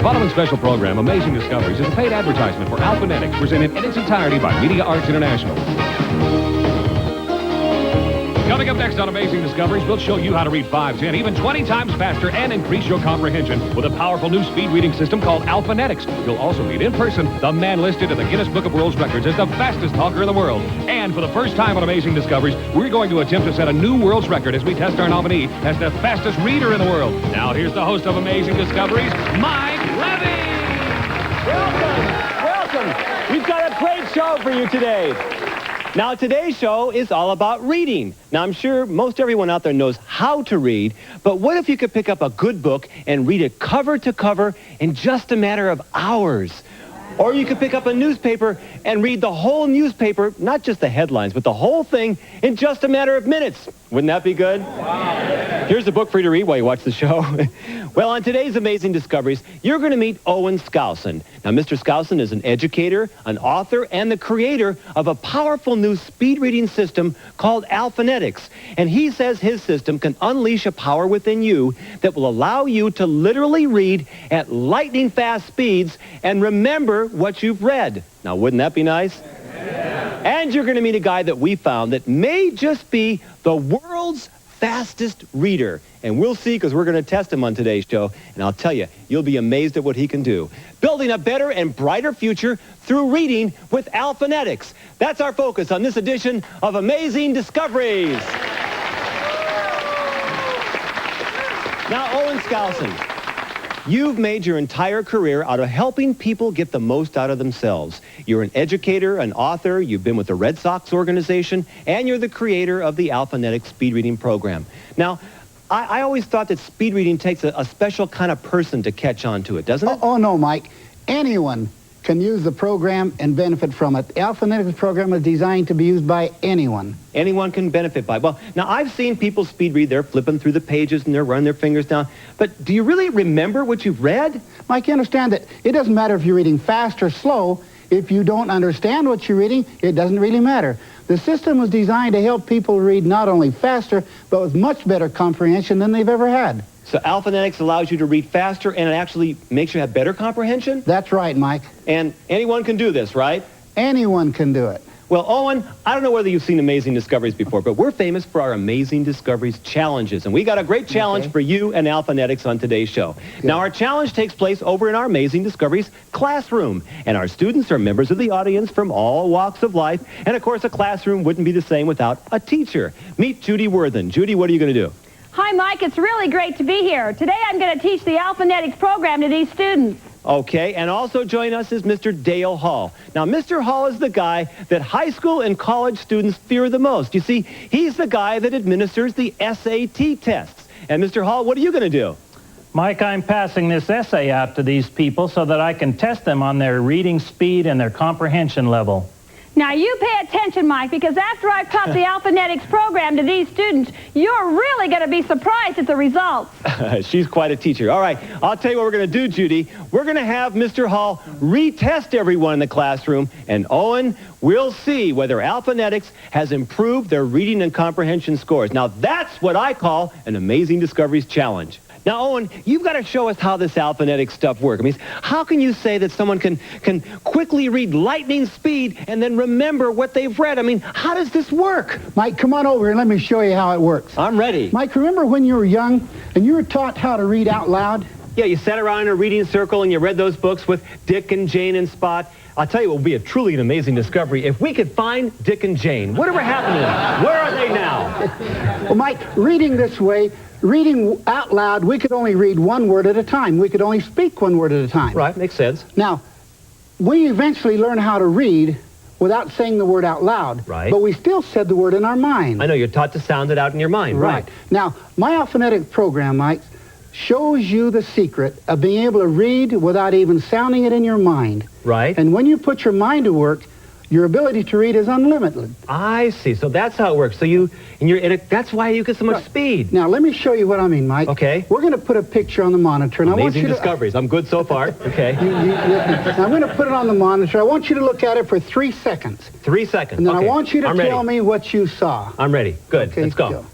following special program, Amazing Discoveries, is a paid advertisement for Alpha-Netics, presented in its entirety by Media Arts International. Coming up next on Amazing Discoveries, we'll show you how to read 5, 10, even 20 times faster and increase your comprehension with a powerful new speed reading system called Alpha-Netics. You'll also meet in person the man listed in the Guinness Book of World Records as the fastest talker in the world. And for the first time on Amazing Discoveries, we're going to attempt to set a new world's record as we test our nominee as the fastest reader in the world. Now, here's the host of Amazing Discoveries, Mike Levey. Welcome. We've got a great show for you today. Now, today's show is all about reading. Now, I'm sure most everyone out there knows how to read, but what if you could pick up a good book and read it cover to cover in just a matter of hours? Or you could pick up a newspaper and read the whole newspaper, not just the headlines, but the whole thing in just a matter of minutes. Wouldn't that be good? Wow. Here's a book for you to read while you watch the show. Well, on today's Amazing Discoveries, you're going to meet Owen Skousen. Now, Mr. Skousen is an educator, an author, and the creator of a powerful new speed reading system called Alpha-Netics. And he says his system can unleash a power within you that will allow you to literally read at lightning fast speeds and remember what you've read. Now, wouldn't that be nice? Yeah. And you're going to meet a guy that we found that may just be the world's fastest reader. And we'll see, because we're going to test him on today's show. And I'll tell you, you'll be amazed at what he can do. Building a better and brighter future through reading with Alpha-Netics. That's our focus on this edition of Amazing Discoveries. Now, Owen Skousen, you've made your entire career out of helping people get the most out of themselves. You're an educator, an author, you've been with the Red Sox organization, and you're the creator of the Alpha-Netics speed reading program. Now, I always thought that speed reading takes a special kind of person to catch on to it, doesn't it? Oh, no, Mike. Anyone can use the program and benefit from it. The Alpha-Netics program is designed to be used by anyone. Anyone can benefit by it. Well, now, I've seen people speed read. They're flipping through the pages and they're running their fingers down. But do you really remember what you've read? Mike, you understand that it doesn't matter if you're reading fast or slow. If you don't understand what you're reading, it doesn't really matter. The system was designed to help people read not only faster, but with much better comprehension than they've ever had. So Alpha-Netics allows you to read faster, and it actually makes you have better comprehension? That's right, Mike. And anyone can do this, right? Anyone can do it. Well, Owen, I don't know whether you've seen Amazing Discoveries before, but we're famous for our Amazing Discoveries challenges. And we got a great challenge for you and Alpha-Netics on today's show. Good. Now, our challenge takes place over in our Amazing Discoveries classroom. And our students are members of the audience from all walks of life. And, of course, a classroom wouldn't be the same without a teacher. Meet Judy Worthen. Judy, what are you going to do? Hi, Mike. It's really great to be here. Today, I'm going to teach the Alpha-Netics program to these students. Okay, and also join us is Mr. Dale Hall. Now, Mr. Hall is the guy that high school and college students fear the most. You see, he's the guy that administers the SAT tests. And Mr. Hall, what are you going to do? Mike, I'm passing this essay out to these people so that I can test them on their reading speed and their comprehension level. Now, you pay attention, Mike, because after I've taught the Alpha-Netics program to these students, you're really going to be surprised at the results. She's quite a teacher. All right, I'll tell you what we're going to do, Judy. We're going to have Mr. Hall retest everyone in the classroom, and Owen, we'll see whether Alpha-Netics has improved their reading and comprehension scores. Now, that's what I call an Amazing Discoveries challenge. Now, Owen, you've got to show us how this Alpha-Netics stuff works. I mean, how can you say that someone can quickly read lightning speed and then remember what they've read? I mean, how does this work? Mike, come on over and let me show you how it works. I'm ready. Mike, remember when you were young and you were taught how to read out loud? Yeah, you sat around in a reading circle and you read those books with Dick and Jane and Spot. I'll tell you, it will be truly an amazing discovery if we could find Dick and Jane. Whatever happened to them? Where are they now? Well, Mike, reading this way, reading out loud, we could only read one word at a time. We could only speak one word at a time. Right, makes sense. Now, we eventually learn how to read without saying the word out loud. Right. But we still said the word in our mind. I know, you're taught to sound it out in your mind. Right. Now, my Alpha-Netics program, Mike, shows you the secret of being able to read without even sounding it in your mind. Right. And when you put your mind to work, your ability to read is unlimited. I see. So that's how it works. So that's why you get so much speed. Now, let me show you what I mean, Mike. Okay. We're going to put a picture on the monitor. And Amazing discoveries. I'm good so far. Okay. I'm going to put it on the monitor. I want you to look at it for 3 seconds. 3 seconds. And then okay. I want you to tell me what you saw. I'm ready. Good. Okay, Let's go.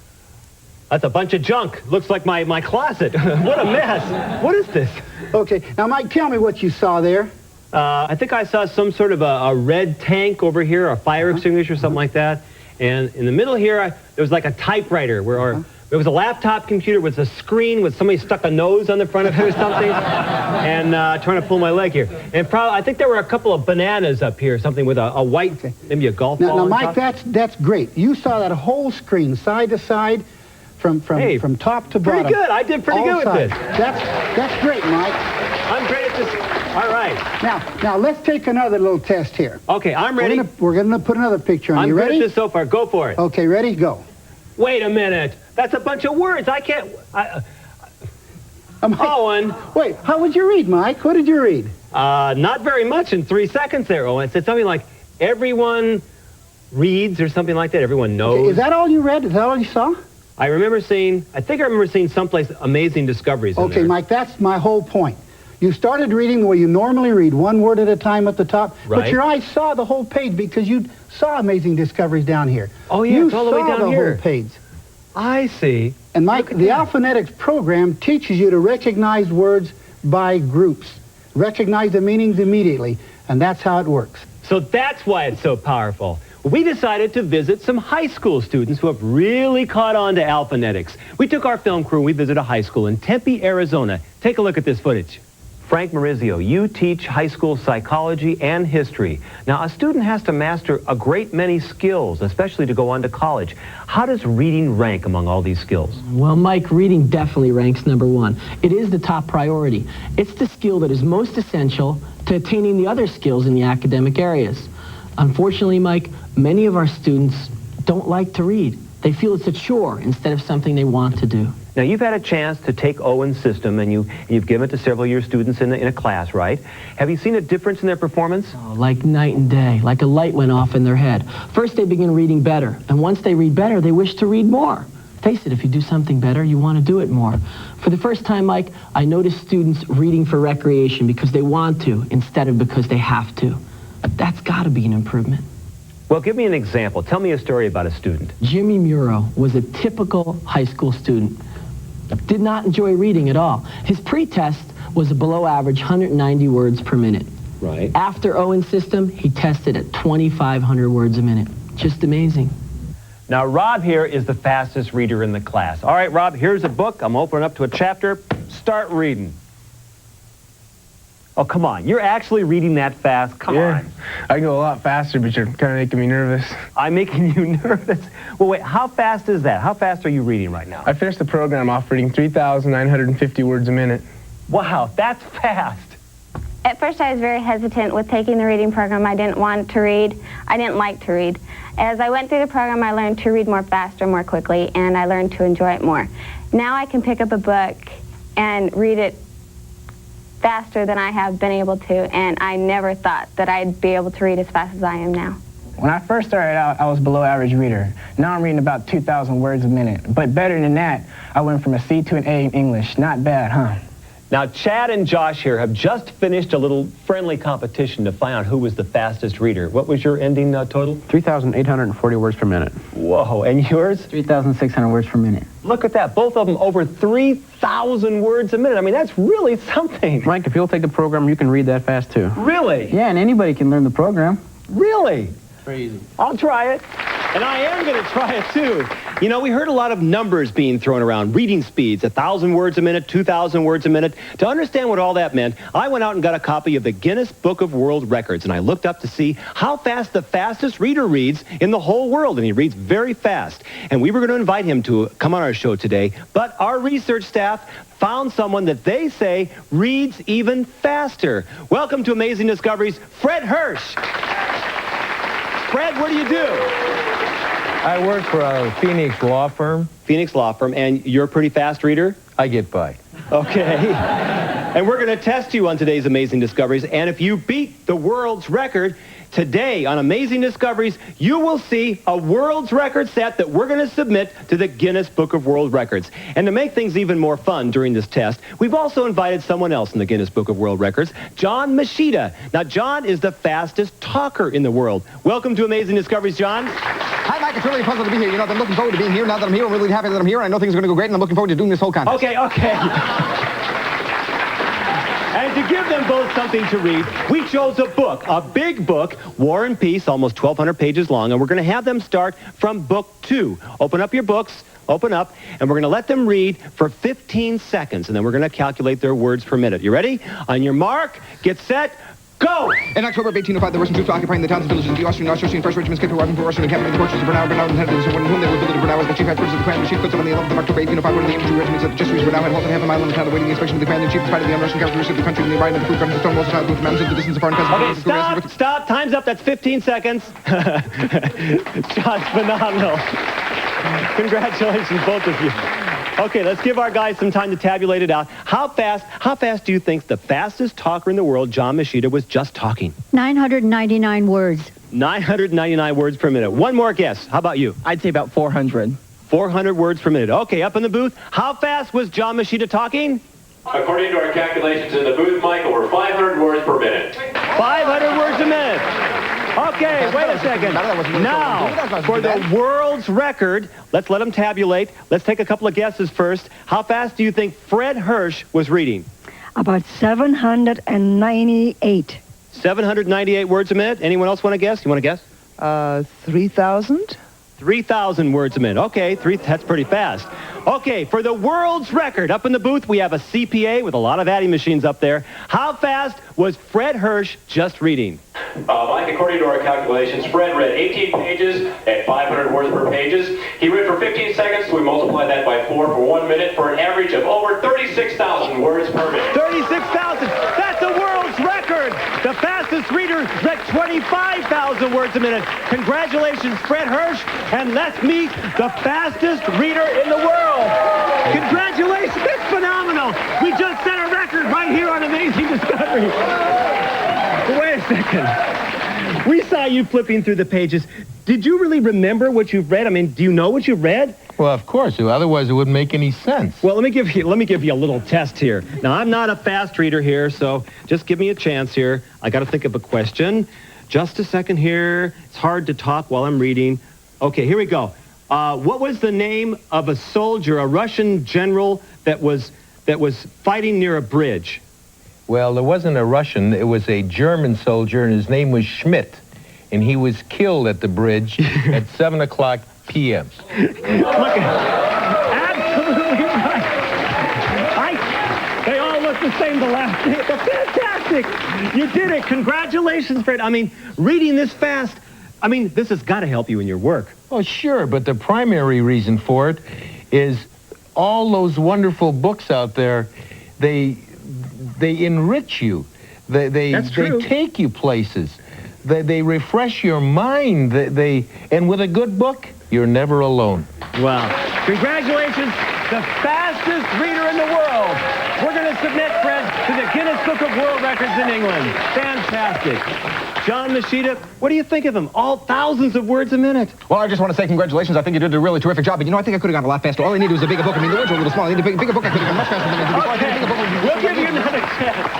That's a bunch of junk. Looks like my closet. What a mess. What is this? Okay, now Mike, tell me what you saw there. I think I saw some sort of a red tank over here, a fire extinguisher, something like that. And in the middle here, there was like a typewriter where there was a laptop computer with a screen with somebody stuck a nose on the front of it or something, and trying to pull my leg here. And I think there were a couple of bananas up here, something with a white, maybe a golf ball. Now, on Mike, top. that's great. You saw that whole screen, side to side, from top to bottom. Pretty good. I did pretty good with this. That's great, Mike. I'm great at this. All right. Now let's take another little test here. Okay, I'm ready. We're gonna put another picture on. You ready? I'm good at this so far. Go for it. Okay, ready? Go. Wait a minute. That's a bunch of words. I can't... Owen. Wait, how would you read, Mike? What did you read? Not very much in 3 seconds there, Owen. It said something like, everyone reads or something like that. Everyone knows. Okay, is that all you read? Is that all you saw? I remember seeing someplace Amazing Discoveries in there. Okay, Mike, that's my whole point. You started reading the way you normally read, one word at a time at the top, right. But your eyes saw the whole page because you saw Amazing Discoveries down here. Oh, yeah, it's all the way down You saw the here. whole page. I see. And Mike, the Alpha-Netics program teaches you to recognize words by groups. Recognize the meanings immediately, and that's how it works. So that's why it's so powerful. We decided to visit some high school students who have really caught on to Alpha-Netics. We took our film crew and we visited a high school in Tempe, Arizona. Take a look at this footage. Frank Marizio, you teach high school psychology and history. Now, a student has to master a great many skills, especially to go on to college. How does reading rank among all these skills? Well, Mike, reading definitely ranks #1. It is the top priority. It's the skill that is most essential to attaining the other skills in the academic areas. Unfortunately, Mike, many of our students don't like to read. They feel it's a chore instead of something they want to do. Now, you've had a chance to take Owen's system and you've given it to several of your students in a class, right? Have you seen a difference in their performance? Oh, like night and day, like a light went off in their head. First, they begin reading better, and once they read better, they wish to read more. Face it, if you do something better, you want to do it more. For the first time, Mike, I noticed students reading for recreation because they want to instead of because they have to. That's got to be an improvement. Well, give me an example. Tell me a story about a student. Jimmy Muro was a typical high school student. Did not enjoy reading at all. His pre-test was a below average 190 words per minute. Right. After Owen's system, he tested at 2,500 words a minute. Just amazing. Now, Rob here is the fastest reader in the class. All right, Rob, here's a book. I'm opening up to a chapter. Start reading. Oh, come on. You're actually reading that fast? Come on. I go a lot faster, but you're kind of making me nervous. I'm making you nervous? Well, wait, how fast is that? How fast are you reading right now? I finished the program off reading 3,950 words a minute. Wow, that's fast. At first, I was very hesitant with taking the reading program. I didn't want to read. I didn't like to read. As I went through the program, I learned to read more faster, more quickly, and I learned to enjoy it more. Now I can pick up a book and read it faster than I have been able to, and I never thought that I'd be able to read as fast as I am now. When I first started out, I was below average reader. Now I'm reading about 2,000 words a minute. But better than that, I went from a C to an A in English. Not bad, huh? Now, Chad and Josh here have just finished a little friendly competition to find out who was the fastest reader. What was your ending total? 3,840 words per minute. Whoa, and yours? 3,600 words per minute. Look at that. Both of them over 3,000 words a minute. I mean, that's really something. Mike, if you'll take the program, you can read that fast, too. Really? Yeah, and anybody can learn the program. Really? Crazy. I'll try it. And I am going to try it, too. You know, we heard a lot of numbers being thrown around, reading speeds, 1,000 words a minute, 2,000 words a minute. To understand what all that meant, I went out and got a copy of the Guinness Book of World Records, and I looked up to see how fast the fastest reader reads in the whole world, and he reads very fast. And we were going to invite him to come on our show today, but our research staff found someone that they say reads even faster. Welcome to Amazing Discoveries, Fred Hirsch. Fred, what do you do? I work for a Phoenix law firm. Phoenix law firm, and you're a pretty fast reader? I get by. Okay. And we're going to test you on today's Amazing Discoveries, and if you beat the world's record, today on Amazing Discoveries, you will see a world's record set that we're going to submit to the Guinness Book of World Records. And to make things even more fun during this test, we've also invited someone else in the Guinness Book of World Records, John Moschitta. Now, John is the fastest talker in the world. Welcome to Amazing Discoveries, John. Hi, Mike. It's really a pleasure to be here. You know, I'm looking forward to being here. Now that I'm here, I'm really happy that I'm here. And I know things are going to go great, and I'm looking forward to doing this whole contest. Okay. And to give them both something to read, we chose a book, a big book, War and Peace, almost 1,200 pages long, and we're going to have them start from book 2. Open up your books, open up, and we're going to let them read for 15 seconds, and then we're going to calculate their words per minute. You ready? On your mark, get set, go! In October of 1805, the Russian troops occupying the towns and villages of the Austrian First Regiment kept arriving for Russian encampment in the fortress of Bernau. Bernau intended to whom they were billeted. Bernau was the chief headquarters of the command in chief. On the 11th of October 1805, one of the infantry regiments that just reached Bernau had halted half a mile in the town awaiting the inspection of the command in chief. In spite of the un-Russian characteristics of the country and the environment, the food comes to stone walls of houses with mountains of the distance of foreign cousins. Okay, stop. Time's up. That's 15 seconds. John's phenomenal. Congratulations, both of you. Okay, let's give our guys some time to tabulate it out. How fast do you think the fastest talker in the world, John Moschitta, was just talking? 999 words. 999 words per minute. One more guess. How about you? I'd say about 400. 400 words per minute. Okay, up in the booth. How fast was John Moschitta talking? According to our calculations in the booth, Mike, over 500 words per minute. 500 words a minute. Okay, wait a second. Now, for the world's record, let's let them tabulate. Let's take a couple of guesses first. How fast do you think Fred Hirsch was reading? About 798. 798 words a minute. Anyone else want to guess? You want to guess? 3,000? 3,000 words a minute. Okay, that's pretty fast. Okay, for the world's record, up in the booth, we have a CPA with a lot of adding machines up there. How fast was Fred Hirsch just reading? Mike, according to our calculations, Fred read 18 pages at 500 words per pages. He read for 15 seconds, so we multiply that by 4 for 1 minute for an average of over 36,000 words per minute. 36,000! That's a world's record! The fastest reader read 25,000 words a minute. Congratulations, Fred Hirsch, and let's meet the fastest reader in the world. Congratulations, that's phenomenal. We just set a record right here on Amazing Discovery. Wait a second. We saw you flipping through the pages. Did you really remember what you've read? I mean, do you know what you've read? Well, of course. Otherwise, it wouldn't make any sense. Well, let me give you a little test here. Now, I'm not a fast reader here, so just give me a chance here. I got to think of a question. Just a second here. It's hard to talk while I'm reading. Okay, here we go. What was the name of a soldier, a Russian general that was fighting near a bridge? Well, there wasn't a Russian. It was a German soldier, and his name was Schmidt. And he was killed at the bridge at 7 o'clock p.m. Absolutely right. They all look the same the last day. Fantastic. You did it. Congratulations, Fred. I mean, reading this fast, I mean, this has got to help you in your work. Well, sure, but the primary reason for it is all those wonderful books out there, they enrich you. They take you places. They refresh your mind. And with a good book, you're never alone. Wow. Congratulations, the fastest reader in the world. We're going to submit Fred to the Guinness Book of World Records in England. Fantastic. John Moschitta, what do you think of him? All thousands of words a minute. Well, I just want to say congratulations. I think you did a really terrific job. But, you know, I think I could have gone a lot faster. All I needed was a bigger book. I mean, the words were a little small. I needed a bigger book. I could have gone much faster than I did before. Okay. We'll give you another chance.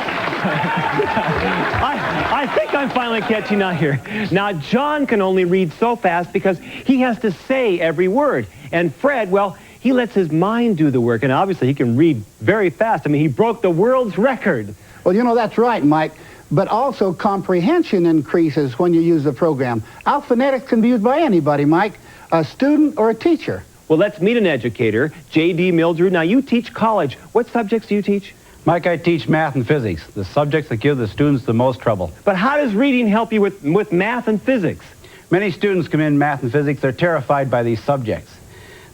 I think I'm finally catching on here. Now, John can only read so fast because he has to say every word. And Fred, well, he lets his mind do the work. And obviously, he can read very fast. I mean, he broke the world's record. Well, you know, that's right, Mike. But also comprehension increases when you use the program. Alpha-Netics can be used by anybody, Mike, a student or a teacher. Well, let's meet an educator, J.D. Mildrew. Now, you teach college. What subjects do you teach? Mike, I teach math and physics, the subjects that give the students the most trouble. But how does reading help you with math and physics? Many students come in math and physics. They're terrified by these subjects.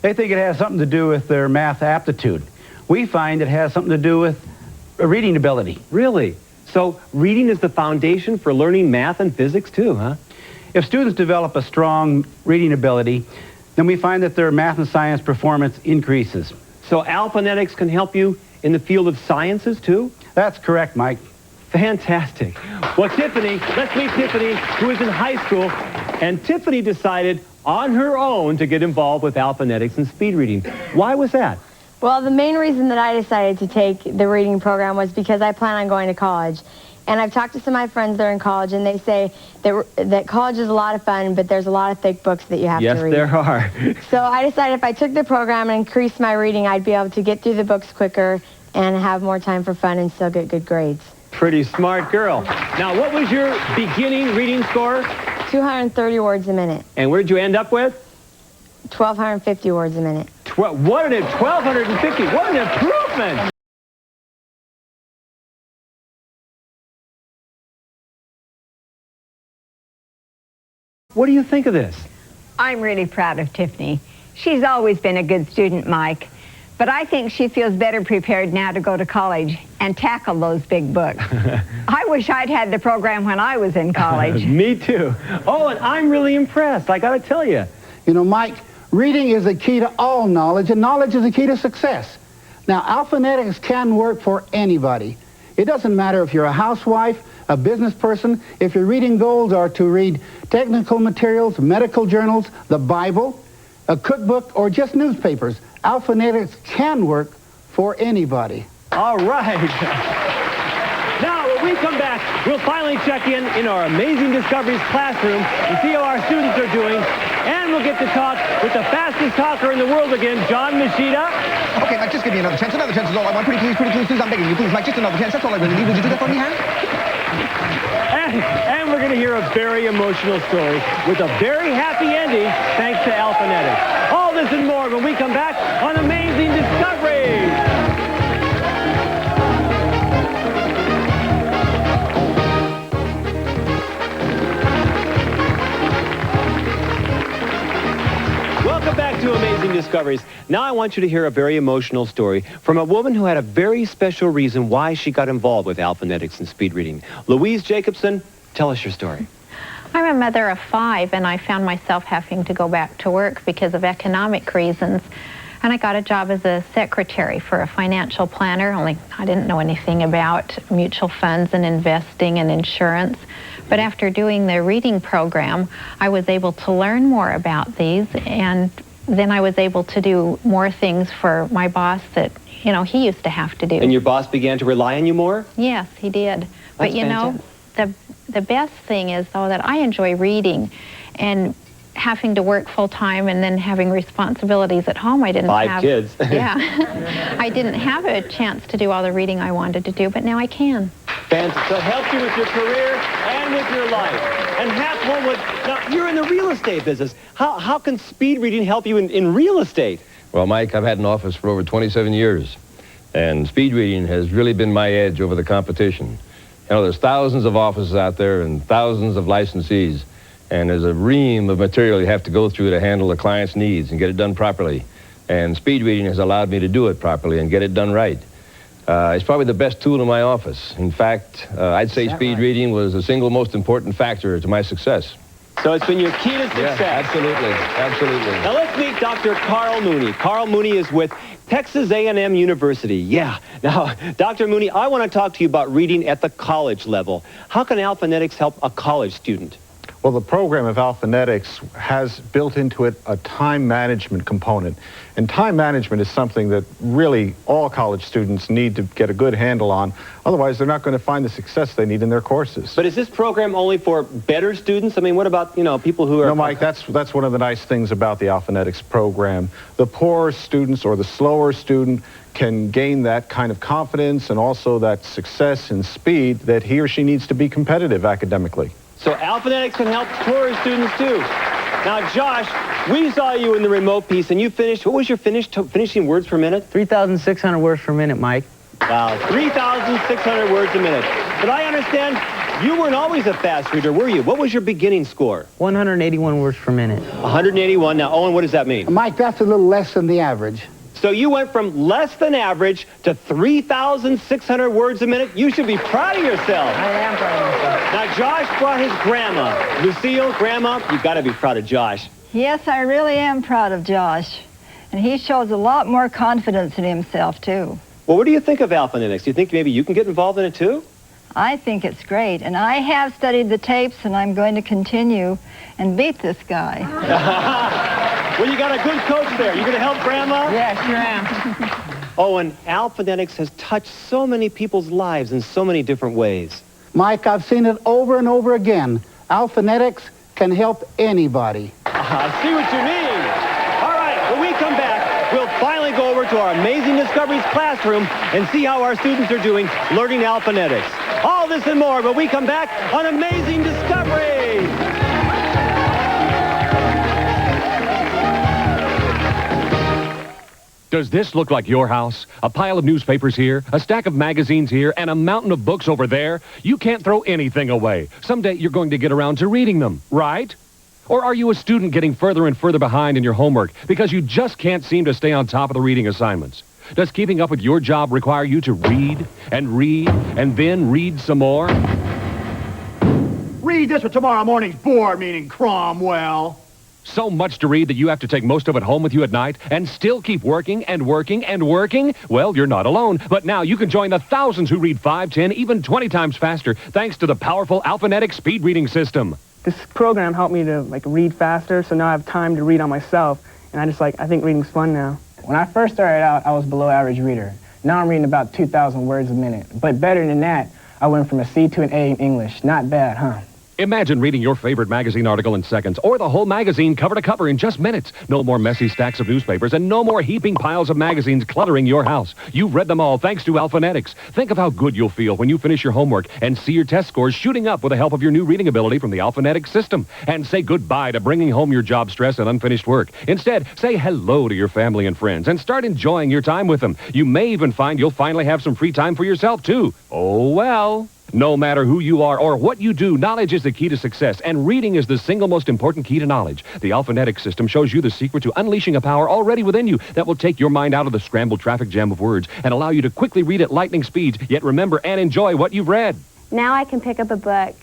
They think it has something to do with their math aptitude. We find it has something to do with reading ability. Really? So reading is the foundation for learning math and physics too, huh? If students develop a strong reading ability, then we find that their math and science performance increases. So Alpha-Netics can help you in the field of sciences too? That's correct, Mike. Fantastic. Well, Tiffany, let's meet Tiffany, who is in high school. And Tiffany decided on her own to get involved with Alpha-Netics and speed reading. Why was that? Well, the main reason that I decided to take the reading program was because I plan on going to college. And I've talked to some of my friends that are in college, and they say that college is a lot of fun, but there's a lot of thick books that you have to read. Yes, there are. So I decided if I took the program and increased my reading, I'd be able to get through the books quicker and have more time for fun and still get good grades. Pretty smart girl. Now, what was your beginning reading score? 230 words a minute. And where'd you end up with? 1,250 words a minute. 1,250. What an improvement! What do you think of this? I'm really proud of Tiffany. She's always been a good student, Mike. But I think she feels better prepared now to go to college and tackle those big books. I wish I'd had the program when I was in college. Me too. Oh, and I'm really impressed, I gotta tell you. You know, Mike, reading is the key to all knowledge, and knowledge is the key to success. Now, Alpha-Netics can work for anybody. It doesn't matter if you're a housewife, a business person, if your reading goals are to read technical materials, medical journals, the Bible, a cookbook, or just newspapers. Alpha-Netics can work for anybody. All right. Now, when we come back, we'll finally check in our Amazing Discoveries classroom and see how our students are doing. And we'll get to talk with the fastest talker in the world again, John Moschitta. Okay, Mike, just give me another chance. Another chance is all I want. Pretty please, I'm begging you. Please, Mike, just another chance. That's all I really need. Would you do that for me, huh? And we're going to hear a very emotional story with a very happy ending thanks to Alpha-Netics. All this and more when we come back on Amazing Discoveries. Welcome back to Amazing Discoveries. Now I want you to hear a very emotional story from a woman who had a very special reason why she got involved with Alpha-Netics and speed reading. Louise Jacobson, tell us your story. I'm a mother of 5, and I found myself having to go back to work because of economic reasons. And I got a job as a secretary for a financial planner, only I didn't know anything about mutual funds and investing and insurance. But after doing the reading program, I was able to learn more about these, and then I was able to do more things for my boss that, you know, he used to have to do. And your boss began to rely on you more? Yes, he did. But you know, the best thing is, though, that I enjoy reading, and having to work full-time and then having responsibilities at home, I didn't have... 5 kids. Yeah. I didn't have a chance to do all the reading I wanted to do, but now I can. Fantastic. So it helps you with your career and with your life. And now, you're in the real estate business. How can speed reading help you in real estate? Well, Mike, I've had an office for over 27 years, and speed reading has really been my edge over the competition. You know, there's thousands of offices out there and thousands of licensees, and there's a ream of material you have to go through to handle the client's needs and get it done properly. And speed reading has allowed me to do it properly and get it done right. It's probably the best tool in my office. In fact, I'd say speed reading was the single most important factor to my success. So it's been your key to success. Yeah, absolutely, absolutely. Now let's meet Dr. Carl Mooney. Carl Mooney is with Texas A&M University. Yeah. Now, Dr. Mooney, I want to talk to you about reading at the college level. How can Alpha-Netics help a college student? Well, the program of Alpha-Netics has built into it a time management component. And time management is something that really all college students need to get a good handle on. Otherwise, they're not going to find the success they need in their courses. But is this program only for better students? I mean, what about, you know, people who are... No, Mike, that's one of the nice things about the Alpha-Netics program. The poorer students or the slower student can gain that kind of confidence and also that success and speed that he or she needs to be competitive academically. So Alpha-Netics can help poorer students too. Now, Josh, we saw you in the remote piece, and you finished, what was your finishing words per minute? 3,600 words per minute, Mike. Wow, 3,600 words a minute. But I understand you weren't always a fast reader, were you? What was your beginning score? 181 words per minute. 181. Now, Owen, what does that mean? Mike, that's a little less than the average. So you went from less than average to 3,600 words a minute. You should be proud of yourself. I am proud of myself. Now, Josh brought his grandma. Lucille, Grandma, you've got to be proud of Josh. Yes, I really am proud of Josh. And he shows a lot more confidence in himself, too. Well, what do you think of Alpha-Netics? Do you think maybe you can get involved in it, too? I think it's great. And I have studied the tapes, and I'm going to continue and beat this guy. Well, you got a good coach there. You going to help Grandma? Yes, sure am. Oh, and Alpha-Netics has touched so many people's lives in so many different ways. Mike, I've seen it over and over again. Alpha-Netics can help anybody. I see what you mean. All right, when we come back, we'll finally go over to our Amazing Discoveries classroom and see how our students are doing learning Alpha-Netics. All this and more when we come back on Amazing Discoveries. Does this look like your house? A pile of newspapers here, a stack of magazines here, and a mountain of books over there? You can't throw anything away. Someday you're going to get around to reading them, right? Or are you a student getting further and further behind in your homework because you just can't seem to stay on top of the reading assignments? Does keeping up with your job require you to read and then read some more? Read this for tomorrow morning's board meeting, Cromwell. So much to read that you have to take most of it home with you at night and still keep working and working and working? Well, you're not alone, but now you can join the thousands who read 5, 10, even 20 times faster thanks to the powerful Alpha-Netics speed reading system. This program helped me to read faster, so now I have time to read on myself, and I think reading's fun now. When I first started out, I was below average reader. Now I'm reading about 2,000 words a minute, but better than that, I went from a C to an A in English. Not bad, huh? Imagine reading your favorite magazine article in seconds, or the whole magazine cover to cover in just minutes. No more messy stacks of newspapers, and no more heaping piles of magazines cluttering your house. You've read them all thanks to Alpha-Netics. Think of how good you'll feel when you finish your homework and see your test scores shooting up with the help of your new reading ability from the Alpha-Netics system. And say goodbye to bringing home your job stress and unfinished work. Instead, say hello to your family and friends and start enjoying your time with them. You may even find you'll finally have some free time for yourself, too. Oh, well. No matter who you are or what you do, knowledge is the key to success, and reading is the single most important key to knowledge. The Alpha-Netics system shows you the secret to unleashing a power already within you that will take your mind out of the scrambled traffic jam of words and allow you to quickly read at lightning speeds, yet remember and enjoy what you've read. Now I can pick up a book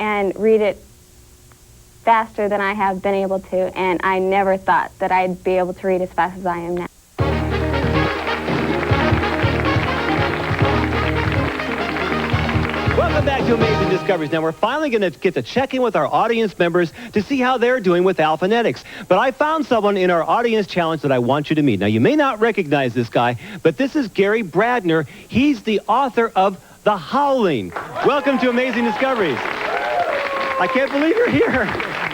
and read it faster than I have been able to, and I never thought that I'd be able to read as fast as I am now. Welcome back to Amazing Discoveries. Now, we're finally going to get to check in with our audience members to see how they're doing with Alpha-Netics. But I found someone in our audience challenge that I want you to meet. Now, you may not recognize this guy, but this is Gary Bradner. He's the author of The Howling. Welcome to Amazing Discoveries. I can't believe you're here.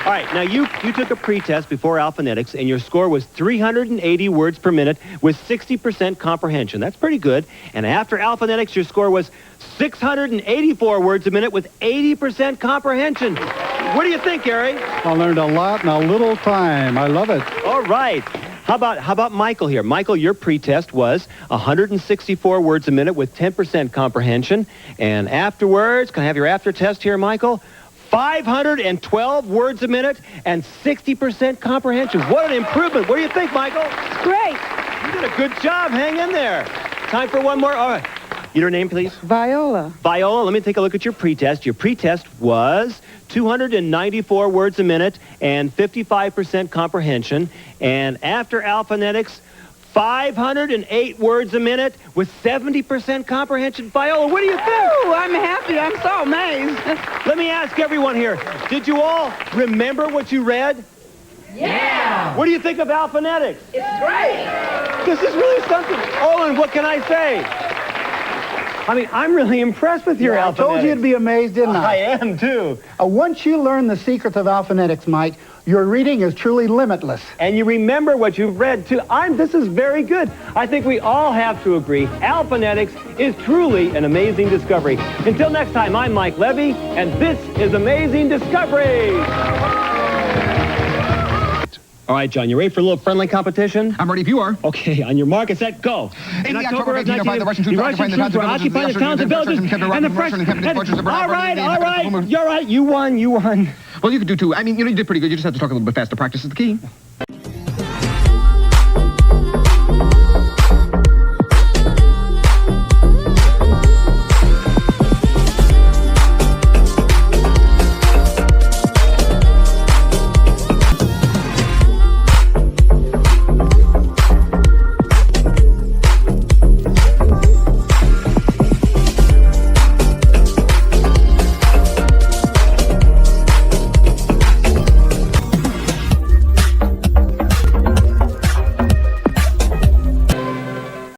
All right, now you took a pretest before Alpha-Netics, and your score was 380 words per minute with 60% comprehension. That's pretty good. And after Alpha-Netics, your score was 684 words a minute with 80% comprehension. What do you think, Gary? I learned a lot in a little time. I love it. All right. How about Michael here? Michael, your pretest was 164 words a minute with 10% comprehension. And afterwards, can I have your after test here, Michael? 512 words a minute and 60% comprehension. What an improvement. What do you think, Michael? Great. You did a good job. Hang in there. Time for one more. All right. Your name, please? Viola. Viola, let me take a look at your pretest. Your pretest was 294 words a minute and 55% comprehension. And after Alpha-Netics, 508 words a minute with 70% comprehension. Viola, what do you think? Oh, I'm happy. I'm so amazed. Let me ask everyone here, did you all remember what you read? Yeah. What do you think of Alpha-Netics? It's great. This is really something. Owen, what can I say? I mean, I'm really impressed with your Alpha-Netics. I told you you'd be amazed, didn't I? I am, too. Once you learn the secrets of Alpha-Netics, Mike, your reading is truly limitless. And you remember what you've read, too. This is very good. I think we all have to agree Alpha-Netics is truly an amazing discovery. Until next time, I'm Mike Levey, and this is Amazing Discoveries. All right, John, you ready for a little friendly competition? I'm ready if you are. Okay, on your mark, set, go. In October of 1905, the Russian troops occupied the towns and villages, and the French All right, you're right. You won. Well, you could do too. I mean, you did pretty good. You just have to talk a little bit faster. Practice is the key.